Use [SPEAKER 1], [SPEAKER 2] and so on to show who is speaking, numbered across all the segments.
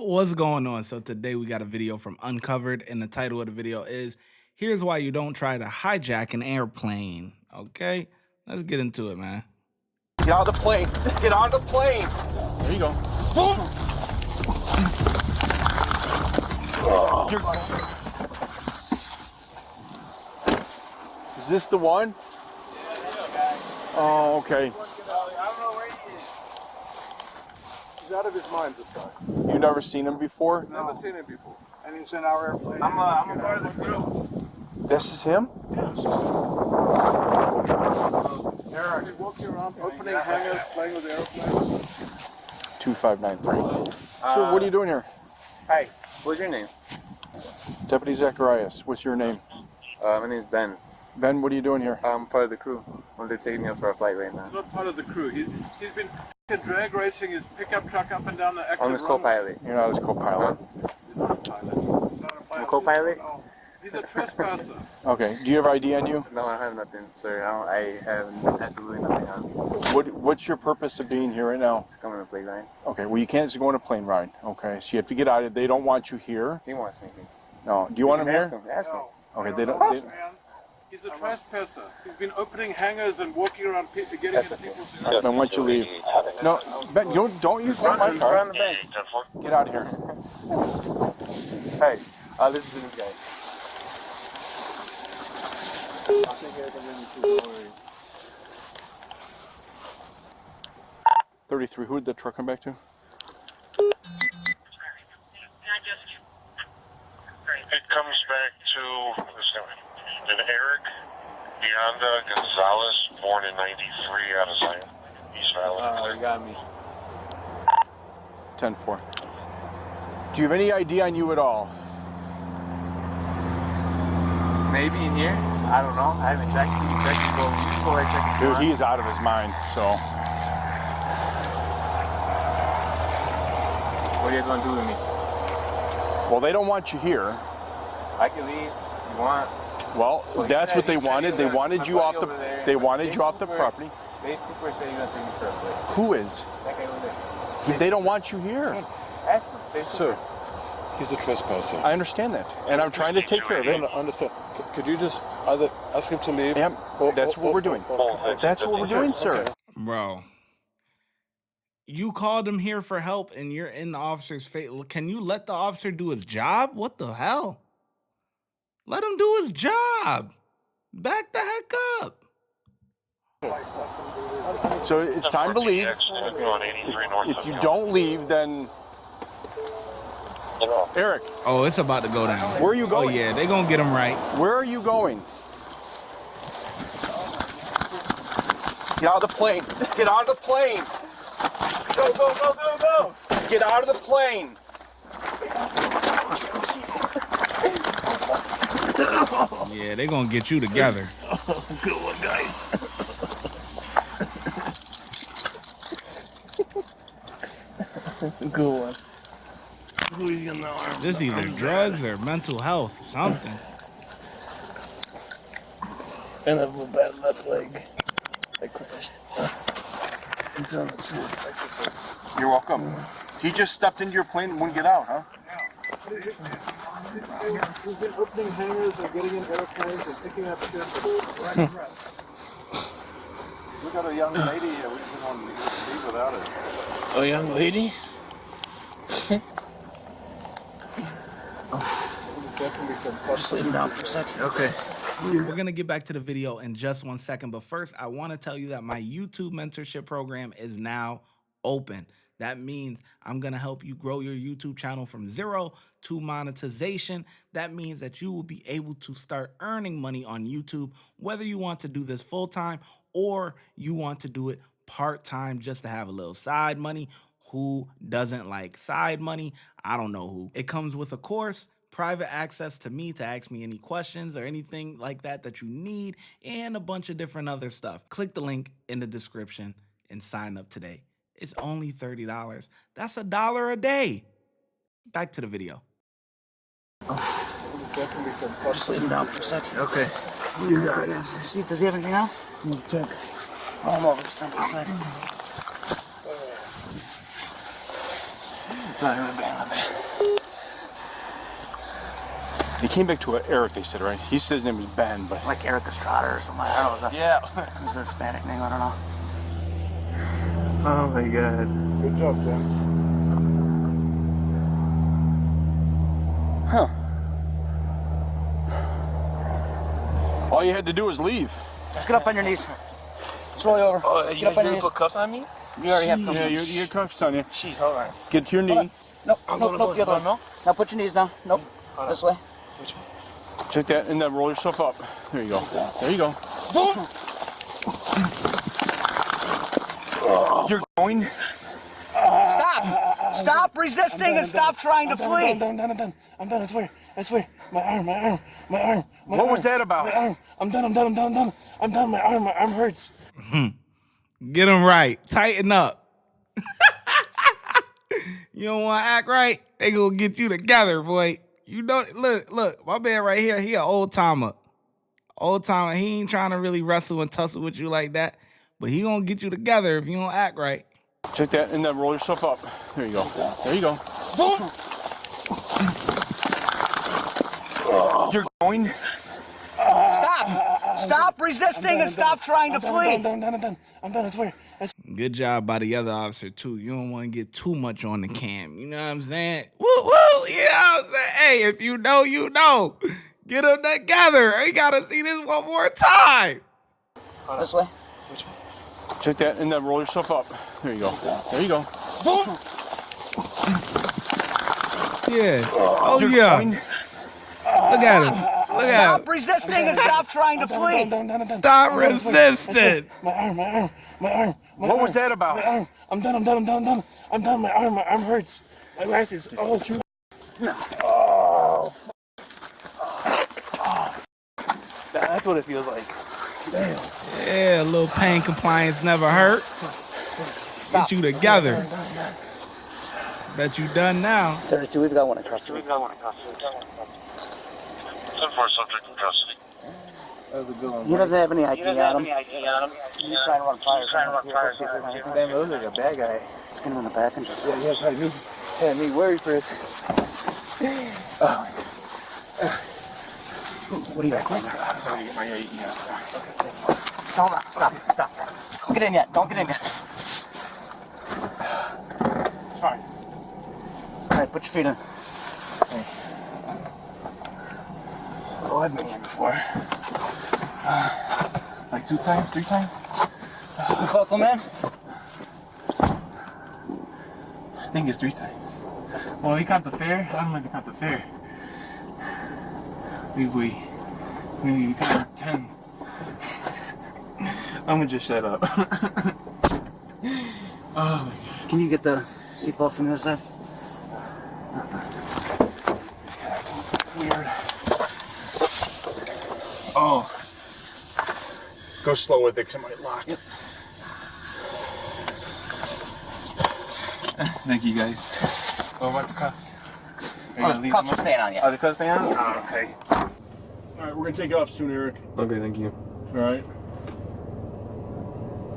[SPEAKER 1] What's going on? So today we got a video from Uncovered, and the title of the video is "Here's Why You Don't Try to Hijack an Airplane." Okay, let's get into it, man.
[SPEAKER 2] Get out of the plane. Get out of the plane. There you go. Boom. Is this the one? Oh, okay.
[SPEAKER 3] I don't know where he is. He's out of his mind, this guy.
[SPEAKER 2] You never seen him before?
[SPEAKER 3] Never seen him before. And he's in our airplane. I'm a part of the crew.
[SPEAKER 2] This is him?
[SPEAKER 3] Eric, he's walking around, opening hangars, playing with airplanes.
[SPEAKER 2] 2593. So what are you doing here?
[SPEAKER 4] Hi, what's your name?
[SPEAKER 2] Deputy Zacharias. What's your name?
[SPEAKER 4] My name is Ben.
[SPEAKER 2] Ben, what are you doing here?
[SPEAKER 4] I'm part of the crew. Well, they're taking me up for a flight right now.
[SPEAKER 3] He's not part of the crew. He's been drag racing his pickup truck up and down the exit.
[SPEAKER 4] I'm his co-pilot.
[SPEAKER 2] You're not his co-pilot.
[SPEAKER 3] He's not a pilot. Not a pilot.
[SPEAKER 4] I'm a co-pilot?
[SPEAKER 3] No. He's a trespasser.
[SPEAKER 2] Okay. Do you have ID on you?
[SPEAKER 4] No, I have nothing, sir. I have absolutely nothing on.
[SPEAKER 2] What's your purpose of being here right now?
[SPEAKER 4] To come on a plane ride.
[SPEAKER 2] Okay. Well, you can't just go on a plane ride. Okay. So you have to get out of it. They don't want you here.
[SPEAKER 4] He wants me.
[SPEAKER 2] No. Do you want him
[SPEAKER 4] Ask
[SPEAKER 2] here?
[SPEAKER 4] him. Ask him.
[SPEAKER 2] Okay. They don't.
[SPEAKER 3] Man, he's a trespasser. He's been opening hangars and walking around getting into people's
[SPEAKER 2] Ben, why don't you leave? No, Ben, don't use my
[SPEAKER 4] Run
[SPEAKER 2] car.
[SPEAKER 4] on the bank.
[SPEAKER 2] Get out of here.
[SPEAKER 4] Hey, this is the new guy.
[SPEAKER 2] 33. Who did the truck come back to?
[SPEAKER 5] It comes back to an Eric Bionda Gonzalez, born in '93 out of Zion, East Valley.
[SPEAKER 4] You got me.
[SPEAKER 2] 10-4. Do you have any ID on you at all?
[SPEAKER 4] Maybe in here? I don't know. I haven't checked. You can check. You can go right check.
[SPEAKER 2] Dude, he is out of his mind, so.
[SPEAKER 4] What do you guys want to do with me?
[SPEAKER 2] Well, they don't want you here.
[SPEAKER 4] I can leave if you want.
[SPEAKER 2] Well, that's what they wanted. They wanted you off the. They wanted you off the property.
[SPEAKER 4] People are saying you're going to take me for a play.
[SPEAKER 2] Who is?
[SPEAKER 4] That guy over there.
[SPEAKER 2] They don't want you here.
[SPEAKER 4] Ask him.
[SPEAKER 3] Sir, he's a trespasser.
[SPEAKER 2] I understand that, and I'm trying to take care of it.
[SPEAKER 3] Understand. Could you just either ask him to leave?
[SPEAKER 2] Yep, that's what we're doing. That's what we're doing, sir.
[SPEAKER 1] Bro, you called him here for help, and you're in the officer's face. Can you let the officer do his job? What the hell? Let him do his job. Back the heck up.
[SPEAKER 2] So it's time to leave. If you don't leave, then Eric.
[SPEAKER 1] Oh, it's about to go down.
[SPEAKER 2] Where are you going?
[SPEAKER 1] Oh yeah, they gonna get him right.
[SPEAKER 2] Where are you going? Get out of the plane. Get out of the plane.
[SPEAKER 3] Go, go, go, go, go!
[SPEAKER 2] Get out of the plane.
[SPEAKER 1] Yeah, they gonna get you together.
[SPEAKER 3] Good one, guys. Good one. Who's gonna arm?
[SPEAKER 1] This either drugs or mental health, something.
[SPEAKER 3] And I have a bad left leg. I crashed. It's on the truth.
[SPEAKER 2] You're welcome. He just stepped into your plane and wouldn't get out, huh?
[SPEAKER 3] We've been opening hangars and getting in airplanes and picking up shit. We got a young lady here. We didn't want to leave without her. A young lady? Just lay him down for a second. Okay.
[SPEAKER 1] We're gonna get back to the video in just 1 second, but first I want to tell you that my YouTube mentorship program is now open. That means I'm gonna help you grow your YouTube channel from 0 to monetization. That means that you will be able to start earning money on YouTube, whether you want to do this full-time or you want to do it part-time just to have a little side money. Who doesn't like side money? I don't know who. It comes with a course, private access to me to ask me any questions or anything like that that you need, and a bunch of different other stuff. Click the link in the description and sign up today. It's only $30. That's $1 a day. Back to the video.
[SPEAKER 3] Just lay him down for a second. Okay.
[SPEAKER 6] You got it. See, does he have anything now?
[SPEAKER 3] Check.
[SPEAKER 6] I'm over to somebody's side.
[SPEAKER 3] Sorry, my bad.
[SPEAKER 2] He came back to Eric, they said, right? He said his name was Ben, but...
[SPEAKER 6] Like Eric Estrada or something. I don't know.
[SPEAKER 2] Yeah.
[SPEAKER 6] It was a Hispanic name. I don't know.
[SPEAKER 3] Oh my god.
[SPEAKER 2] Good job, Vince. Huh. All you had to do was leave.
[SPEAKER 6] Just get up on your knees. It's really over.
[SPEAKER 3] Oh,
[SPEAKER 6] Get
[SPEAKER 3] you
[SPEAKER 6] up
[SPEAKER 3] guys
[SPEAKER 6] on your
[SPEAKER 3] really
[SPEAKER 6] knees.
[SPEAKER 3] put cuffs on me?
[SPEAKER 6] You already have cuffs
[SPEAKER 2] Yeah,
[SPEAKER 6] on.
[SPEAKER 2] you're cuffs on you.
[SPEAKER 3] Jeez, hold on.
[SPEAKER 2] Get to your knee.
[SPEAKER 6] Nope,
[SPEAKER 3] I'm
[SPEAKER 6] nope,
[SPEAKER 3] going
[SPEAKER 6] nope, the other way.
[SPEAKER 3] no?
[SPEAKER 6] Now put your knees down. Nope, this way.
[SPEAKER 2] Check that and then roll yourself up. There you go. There you go. You're going?
[SPEAKER 6] Stop! Stop resisting and stop trying to flee.
[SPEAKER 3] I'm done. I swear. My arm.
[SPEAKER 2] What was that about?
[SPEAKER 3] My arm. I'm done. My arm hurts.
[SPEAKER 1] Get them right. Tighten up. You don't want to act right? They gonna get you together, boy. You know, look, my man right here, he an old timer. Old timer, he ain't trying to really wrestle and tussle with you like that, but he gonna get you together if you don't act right.
[SPEAKER 2] Check that and then roll yourself up. There you go. There you go. You're going?
[SPEAKER 6] Stop resisting and stop trying to flee.
[SPEAKER 3] I'm done. I swear.
[SPEAKER 1] Good job by the other officer, too. You don't want to get too much on the cam. You know what I'm saying? Woo! You know what I'm saying? Hey, if you know, you know. Get them together. We got to see this one more time.
[SPEAKER 6] This way.
[SPEAKER 2] Check that and then roll yourself up. There you go. There you go.
[SPEAKER 1] Yeah. Oh,
[SPEAKER 2] You're
[SPEAKER 1] yeah.
[SPEAKER 2] going?
[SPEAKER 1] Look at him. Look at
[SPEAKER 6] Stop
[SPEAKER 1] him.
[SPEAKER 6] resisting and stop trying to flee.
[SPEAKER 1] Stop resisting.
[SPEAKER 3] My arm.
[SPEAKER 2] What was that about?
[SPEAKER 3] My arm. I'm done. My arm hurts. My glasses. Oh, shoot. That's what it feels like. Damn.
[SPEAKER 1] Yeah, a little pain compliance never hurt. Get you together. Bet you done now.
[SPEAKER 6] 32, we've got one in custody.
[SPEAKER 5] 10-4 subject in custody.
[SPEAKER 3] That was a good one.
[SPEAKER 6] He doesn't have any ID on him. You trying to run fires.
[SPEAKER 3] Damn, it looks like a bad guy.
[SPEAKER 6] Let's get him in the back and just...
[SPEAKER 3] Yes, I do. Had me worried for a second. Oh.
[SPEAKER 6] What do you got? Hold on, stop. Don't get in yet.
[SPEAKER 3] It's fine.
[SPEAKER 6] All right, put your feet in.
[SPEAKER 3] Oh, I've been here before. Like 2 times, 3 times?
[SPEAKER 6] You buckle, man?
[SPEAKER 3] I think it's 3 times. Well, we caught the fare. I don't know if we caught the fare. We caught 10. I'm gonna just shut up. Oh,
[SPEAKER 6] Can you get the seatbelt from the other side?
[SPEAKER 3] weird. Oh. Go slow with it, because it might lock.
[SPEAKER 6] Yep.
[SPEAKER 3] Thank you, guys. What about the cuffs?
[SPEAKER 6] Oh, the cuffs are staying on yet.
[SPEAKER 3] Oh, the cuffs stay on? Oh, okay.
[SPEAKER 7] Alright, we're gonna take off soon, Eric.
[SPEAKER 3] Okay, thank you.
[SPEAKER 7] Alright.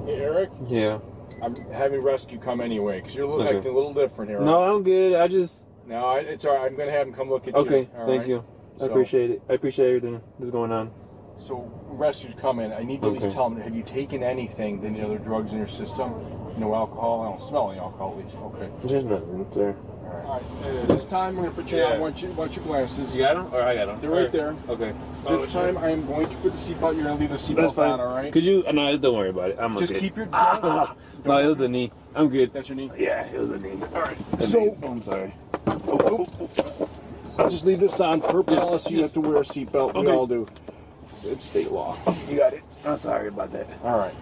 [SPEAKER 7] Hey, Eric,
[SPEAKER 3] Yeah.
[SPEAKER 7] I'm having rescue come anyway, because you're
[SPEAKER 3] Okay.
[SPEAKER 7] acting a little different here.
[SPEAKER 3] No, I'm good. I just...
[SPEAKER 7] No, it's alright. I'm gonna have him come look at
[SPEAKER 3] Okay,
[SPEAKER 7] you. all
[SPEAKER 3] thank
[SPEAKER 7] right?
[SPEAKER 3] you. I
[SPEAKER 7] So-
[SPEAKER 3] appreciate it. I appreciate everything that's going on.
[SPEAKER 7] So, rescue's coming. I need to at least
[SPEAKER 3] Okay.
[SPEAKER 7] tell him, have you taken anything, any other drugs in your system? No alcohol? I don't smell any alcohol, at least. Okay.
[SPEAKER 3] There's nothing, sir.
[SPEAKER 7] Alright. This time, I'm gonna put you on. Want your glasses.
[SPEAKER 3] You got them? Or I got them?
[SPEAKER 7] They're right there.
[SPEAKER 3] Okay.
[SPEAKER 7] This time, I am going to put the seatbelt. You're gonna leave the
[SPEAKER 3] That's
[SPEAKER 7] seatbelt
[SPEAKER 3] fine.
[SPEAKER 7] on, alright?
[SPEAKER 3] Could you... No, don't worry about it. I'm
[SPEAKER 7] Just
[SPEAKER 3] okay.
[SPEAKER 7] keep your...
[SPEAKER 3] No, it was the knee. I'm good.
[SPEAKER 7] That's your knee?
[SPEAKER 3] Yeah, it was the knee.
[SPEAKER 7] Alright.
[SPEAKER 3] The
[SPEAKER 7] So...
[SPEAKER 3] knee. I'm sorry.
[SPEAKER 7] I'll just leave this on. Per
[SPEAKER 3] Yes,
[SPEAKER 7] policy, you
[SPEAKER 3] yes.
[SPEAKER 7] have to wear a seatbelt. We
[SPEAKER 3] Okay.
[SPEAKER 7] all do. It's state law.
[SPEAKER 3] You got it. I'm sorry about that.
[SPEAKER 7] All right.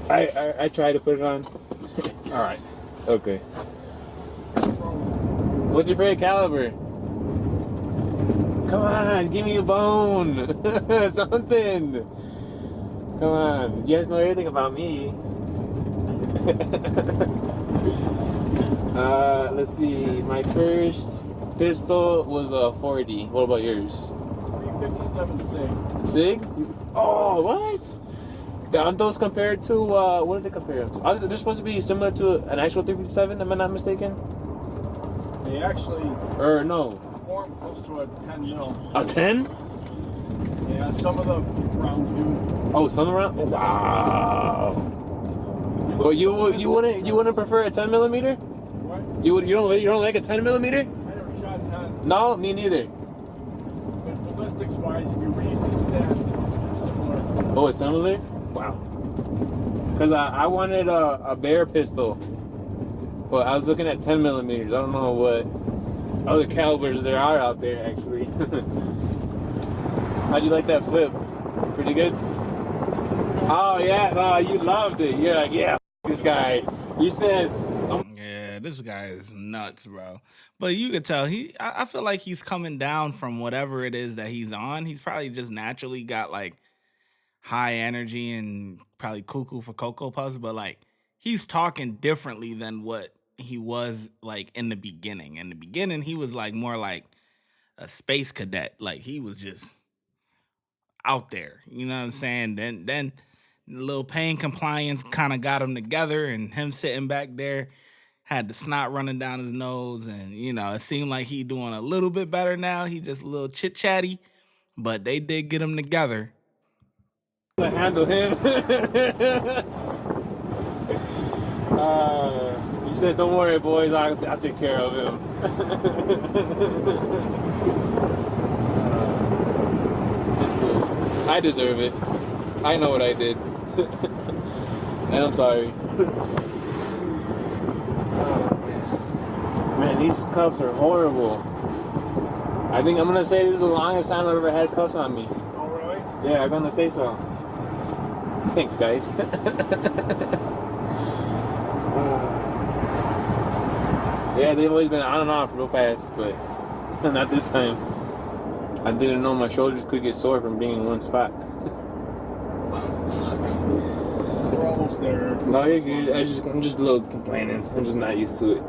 [SPEAKER 3] I tried to put it on.
[SPEAKER 7] All right.
[SPEAKER 3] Okay. What's your favorite caliber? Come on, give me a bone. Something. Come on. You guys know everything about me. Let's see. My first pistol was a 40. What about yours?
[SPEAKER 7] 57 SIG.
[SPEAKER 3] SIG? Oh, what? Aren't those compared to, what did they compare them to? They're supposed to be similar to an actual 357, am I not mistaken?
[SPEAKER 7] They actually,
[SPEAKER 2] Or no,
[SPEAKER 7] form close to a 10 mil.
[SPEAKER 2] a 10?
[SPEAKER 7] Yeah, some of the rounds do.
[SPEAKER 2] Oh, some around. Wow. But you wouldn't prefer a 10 millimeter?
[SPEAKER 7] What?
[SPEAKER 2] You don't like a 10 millimeter?
[SPEAKER 7] I never shot 10.
[SPEAKER 2] No, me neither.
[SPEAKER 7] But ballistics wise, if you read the stats, it's similar.
[SPEAKER 2] Oh, it's similar? Wow. Because I wanted a bear pistol, but I was looking at 10 millimeters. I don't know what other calibers there are out there, actually. How'd you like that flip? Pretty good? Oh, yeah. No, you loved it. You're like, yeah, this guy. You said...
[SPEAKER 1] Yeah, this guy is nuts, bro. But you could tell I feel like he's coming down from whatever it is that he's on. He's probably just naturally got like high energy and probably cuckoo for Cocoa Puffs, but like he's talking differently than what he was like in the beginning. In the beginning, he was like more like a space cadet. Like he was just out there. You know what I'm saying? Then Lil Pain compliance kind of got him together, and him sitting back there had the snot running down his nose, and you know, it seemed like he doing a little bit better now. He just a little chit chatty, but they did get him together.
[SPEAKER 2] To handle him. He said, "Don't worry, boys. I'll take care of him." It's cool. I deserve it. I know what I did, and I'm sorry. Man, these cuffs are horrible. I think I'm gonna say this is the longest time I've ever had cuffs on me.
[SPEAKER 7] Oh, really?
[SPEAKER 2] Yeah, I'm gonna say so. Thanks, guys. Yeah, they've always been on and off real fast, but not this time. I didn't know my shoulders could get sore from being in one spot.
[SPEAKER 7] We're almost there.
[SPEAKER 2] No, you're good. I'm just a little complaining. I'm just not used to it.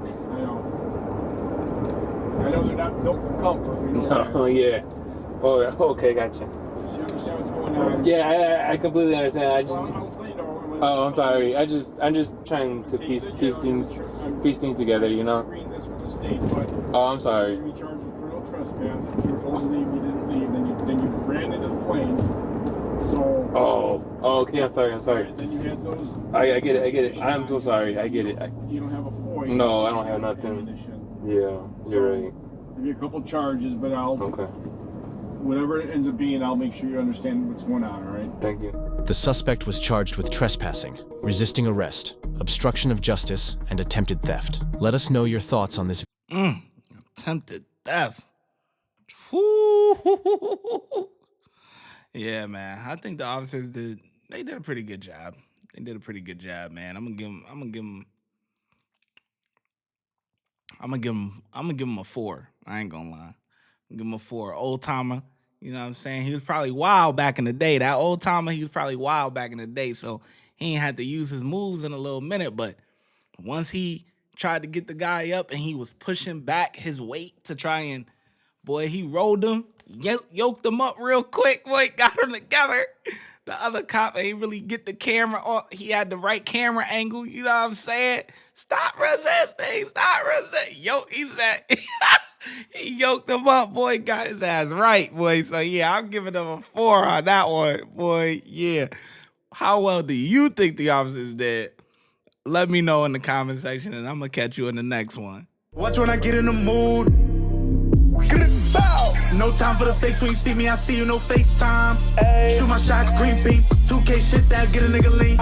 [SPEAKER 7] I know they're not built for comfort. We know
[SPEAKER 2] No, yeah. Oh, okay, gotcha.
[SPEAKER 7] that. So you understand what's going on?
[SPEAKER 2] Yeah, I completely understand. I just.
[SPEAKER 7] Well, I'll let you know when-
[SPEAKER 2] Oh, I'm sorry. I'm just trying to piece things together, you know.
[SPEAKER 7] Screen this with the state, but
[SPEAKER 2] Oh, I'm sorry.
[SPEAKER 7] you're gonna be charged with criminal trespass. If you were told to leave, you didn't leave, then you ran into the plane. So.
[SPEAKER 2] Oh, okay. I'm sorry.
[SPEAKER 7] Then you had those.
[SPEAKER 2] I get it. I'm so sorry. I get it.
[SPEAKER 7] You don't have a FOI.
[SPEAKER 2] No, I don't have nothing.
[SPEAKER 7] Ammunition.
[SPEAKER 2] Yeah, you're right.
[SPEAKER 7] Give you a couple charges, but
[SPEAKER 2] Okay.
[SPEAKER 7] whatever it ends up being, I'll make sure you understand what's going on. All right.
[SPEAKER 2] Thank you.
[SPEAKER 8] The suspect was charged with trespassing, resisting arrest, obstruction of justice, and attempted theft. Let us know your thoughts on this.
[SPEAKER 1] Attempted theft. Woo. Yeah, man. I think the officers did a pretty good job. They did a pretty good job, man. I'm gonna give him a 4. I ain't gonna lie. I'm gonna give him a 4. Old timer. You know what I'm saying? He was probably wild back in the day. That old timer, he was probably wild back in the day. So he ain't had to use his moves in a little minute. But once he tried to get the guy up and he was pushing back his weight to try and, boy, he rolled him, yoked him up real quick, boy, got him together. The other cop ain't really get the camera on. He had the right camera angle, you know what I'm saying? Stop resisting. Yo, he said, he yoked him up, boy, got his ass right, boy. So, yeah, I'm giving him a 4 on that one, boy, yeah. How well do you think the officers did? Let me know in the comment section, and I'm going to catch you in the next one.
[SPEAKER 9] Watch when I get in the mood. No time for the fakes. When you see me, I see you, no FaceTime. Shoot my shot, green beam. 2K shit that get a nigga lean.